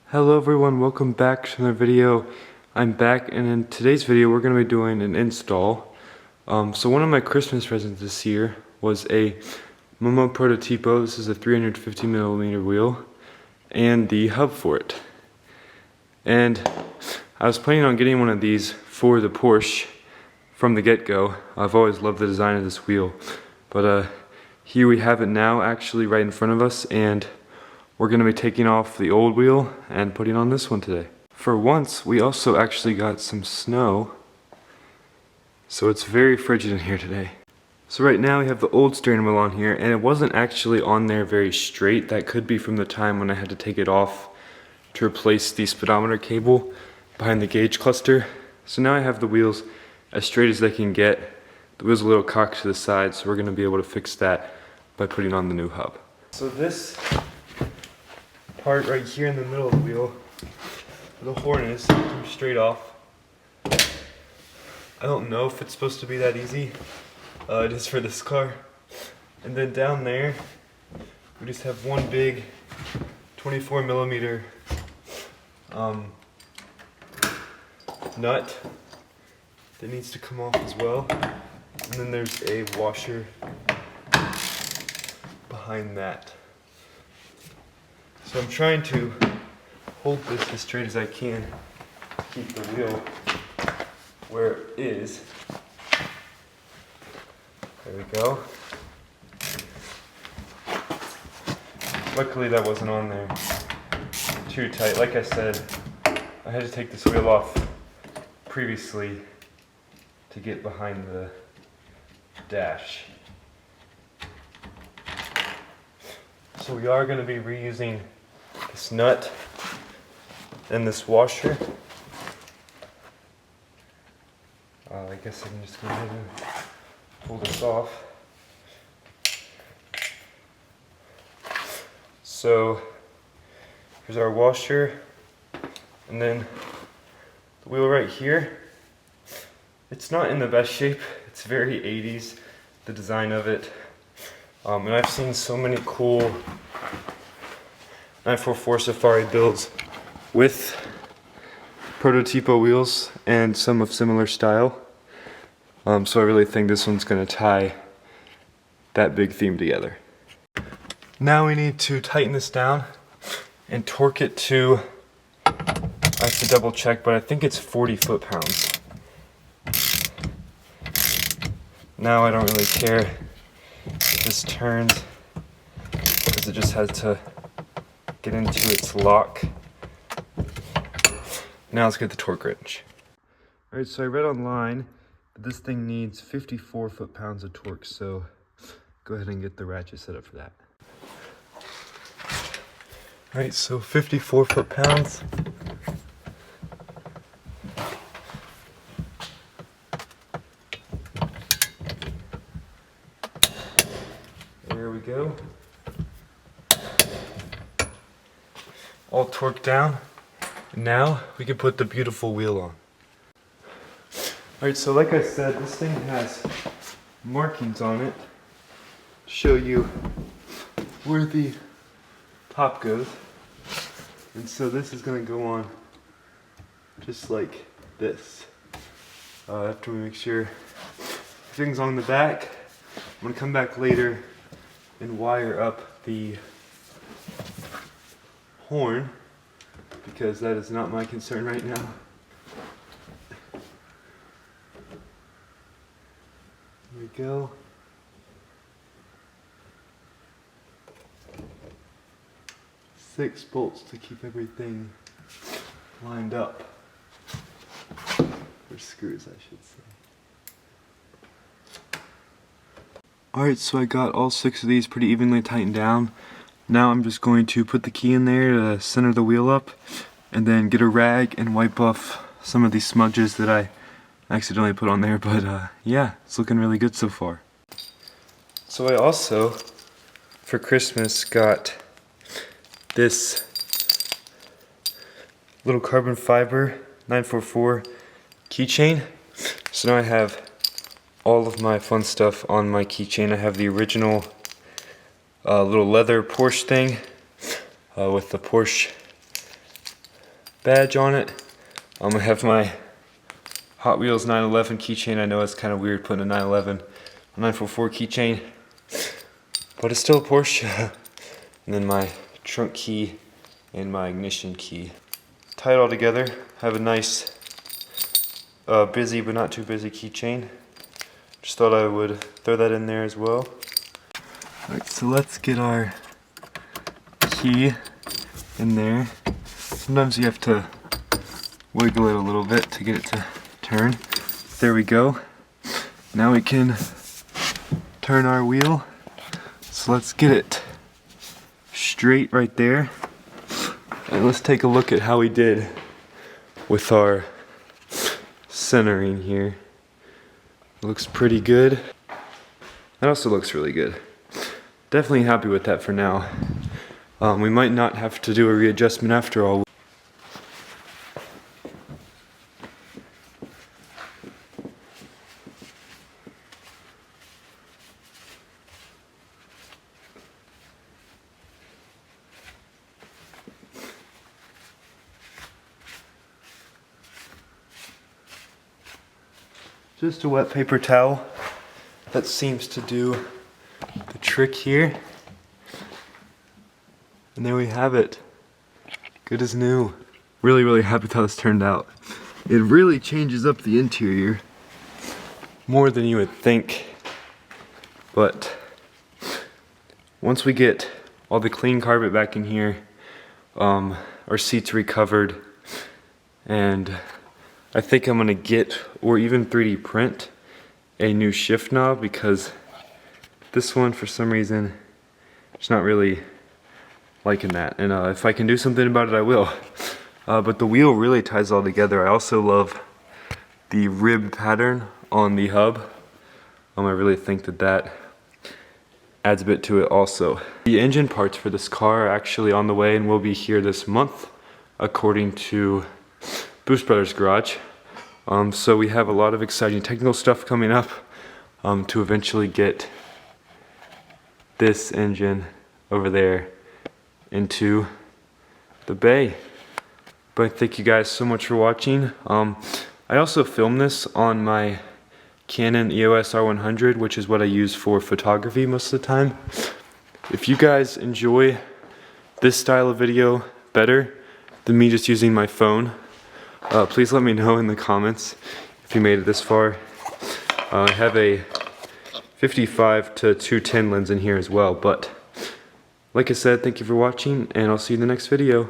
Hello everyone, welcome back to another video. I'm back, and in today's video we're going to be doing an install. So one of my Christmas presents this year was a MOMO Prototipo. This is a 350mm wheel and the hub for it. And I was planning on getting one of these for the Porsche from the get-go. I've always loved the design of this wheel, but here we have it now, actually right in front of us, and we're going to be taking off the old wheel and putting on this one today. For once, we also actually got some snow, so it's very frigid in here today. So right now we have the old steering wheel on here, and it wasn't actually on there very straight. That could be from the time when I had to take it off to replace the speedometer cable behind the gauge cluster. So now I have the wheels as straight as they can get. The wheel's a little cocked to the side, so we're going to be able to fix that by putting on the new hub. So this part right here in the middle of the wheel, where the horn is, comes straight off. I don't know if it's supposed to be that easy. It is for this car. And then down there, we just have one big 24mm nut that needs to come off as well. And then there's a washer behind that. So I'm trying to hold this as straight as I can to keep the wheel where it is. There we go. Luckily that wasn't on there too tight. Like I said, I had to take this wheel off previously to get behind the dash. So we are going to be reusing this nut and this washer. I guess I can just go ahead and pull this off. So here's our washer, and then the wheel right here. It's not in the best shape. It's very 80s, the design of it. And I've seen so many cool 944 Safari builds with Prototipo wheels and some of similar style. So I really think this one's going to tie that big theme together. Now we need to tighten this down and torque it to, I have to double check, but I think it's 40 foot-pounds. Now I don't really care if this turns, because it just has to get into its lock. Now let's get the torque wrench. Alright, so I read online that this thing needs 54 foot-pounds of torque, so go ahead and get the ratchet set up for that. Alright, so 54 foot-pounds. There we go. All torqued down. Now we can put the beautiful wheel on. Alright, so like I said, this thing has markings on it to show you where the top goes. And so this is going to go on just like this. After we make sure everything's on the back, I'm going to come back later and wire up the horn, because that is not my concern right now. There we go. Six bolts to keep everything lined up. Or screws, I should say. Alright, so I got all 6 of these pretty evenly tightened down. Now I'm just going to put the key in there to center the wheel up, and then get a rag and wipe off some of these smudges that I accidentally put on there, but yeah, it's looking really good so far. So I also, for Christmas, got this little carbon fiber 944 keychain. So now I have all of my fun stuff on my keychain. I have the original little leather Porsche thing with the Porsche badge on it. I have my Hot Wheels 911 keychain. I know it's kind of weird putting a 911 a 944 keychain, but it's still a Porsche. And then my trunk key and my ignition key. Tie it all together. Have a nice busy but not too busy keychain. Just thought I would throw that in there as well. Alright, so let's get our key in there. Sometimes you have to wiggle it a little bit to get it to turn. There we go. Now we can turn our wheel. So let's get it straight right there. And let's take a look at how we did with our centering here. Looks pretty good. That also looks really good. Definitely happy with that for now. We might not have to do a readjustment after all. Just a wet paper towel. That seems to do the trick here. And there we have it. Good as new. Really happy with how this turned out. It really changes up the interior more than you would think. But once we get all the clean carpet back in here, our seats recovered, and I think I'm gonna get, or even 3D print, a new shift knob, because this one for some reason it's not really liking that, and if I can do something about it I will. But the wheel really ties all together. I also love the rib pattern on the hub. I really think that adds a bit to it also. The engine parts for this car are actually on the way and will be here this month, according to Boost Brothers Garage. So we have a lot of exciting technical stuff coming up to eventually get this engine over there into the bay. But thank you guys so much for watching. I also filmed this on my Canon EOS R100, which is what I use for photography most of the time. If you guys enjoy this style of video better than me just using my phone, please let me know in the comments if you made it this far. I have a 55 to 210 lens in here as well, but like I said, thank you for watching, and I'll see you in the next video.